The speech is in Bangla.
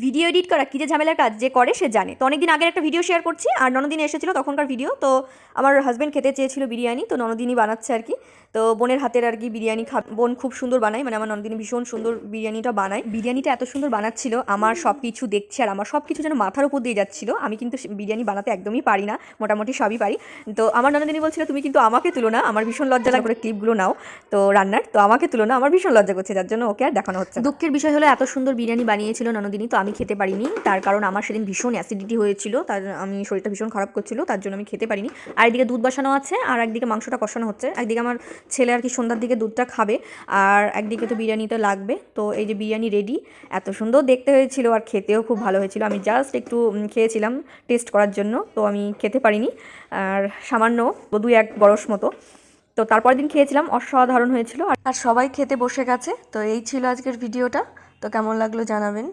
ভিডিও এডিট করা কী যে ঝামেলার কাজ, যে করে সে জানে। তো অনেকদিন আগের একটা ভিডিও শেয়ার করছি, আর ননদিনী এসেছিলো তখনকার ভিডিও। তো আমার হাজব্যান্ড খেতে চেয়েছিল বিরিয়ানি, তো ননদিনী বানাচ্ছে আর কি। তো বোনের হাতের আর কি বিরিয়ানি বোন খুব সুন্দর বানায়, মানে আমার ননদিনী ভীষণ সুন্দর বিরিয়ানিটা বানায়। বিরিয়ানিটা এত সুন্দর বানাচ্ছিল, আমার সব কিছু দেখছি আর আমার সব কিছু যেন মাথার উপর দিয়ে যাচ্ছিলো। আমি কিন্তু বিরিয়ানি বানাতে একদমই পারি না, মোটামুটি সবই পারি। তো আমার ননদিনী বলছিল তুমি কিন্তু আমাকে তুলো না, আমার ভীষণ লজ্জা লাগে, করে ক্লিপগুলো নাও তো রান্নার, তো আমাকে তুলো না, আমার ভীষণ লজ্জা করছে, যার জন্য ওকে আর দেখানো হচ্ছে না। দুঃখের বিষয় হলো এত সুন্দর বিরিয়ানি বানিয়েছিল ননদিনী, তো আমি খেতে পারিনি। তার কারণ আমার সেদিন ভীষণ অ্যাসিডিটি হয়েছিল, তার আমি শরীরটা ভীষণ খারাপ করছিল, তার জন্য আমি খেতে পারিনি। আর একদিকে দুধ বসানো আছে, আর একদিকে মাংসটা কষানো হচ্ছে। একদিকে আমার ছেলে আর কি সন্ধ্যার দিকে দুধটা খাবে, আর একদিকে তো বিরিয়ানিটা লাগবে। তো এই যে বিরিয়ানি রেডি, এত সুন্দর দেখতে হয়েছিল আর খেতেও খুব ভালো হয়েছিল। আমি জাস্ট একটু খেয়েছিলাম টেস্ট করার জন্য, তো আমি খেতে পারিনি, আর সামান্য 2-1 বরস মতো। তো তারপর দিন খেয়েছিলাম, অসাধারণ হয়েছিল। আর সবাই খেতে বসে গেছে। তো এই ছিল আজকের ভিডিওটা, তো কেমন লাগলো জানাবেন।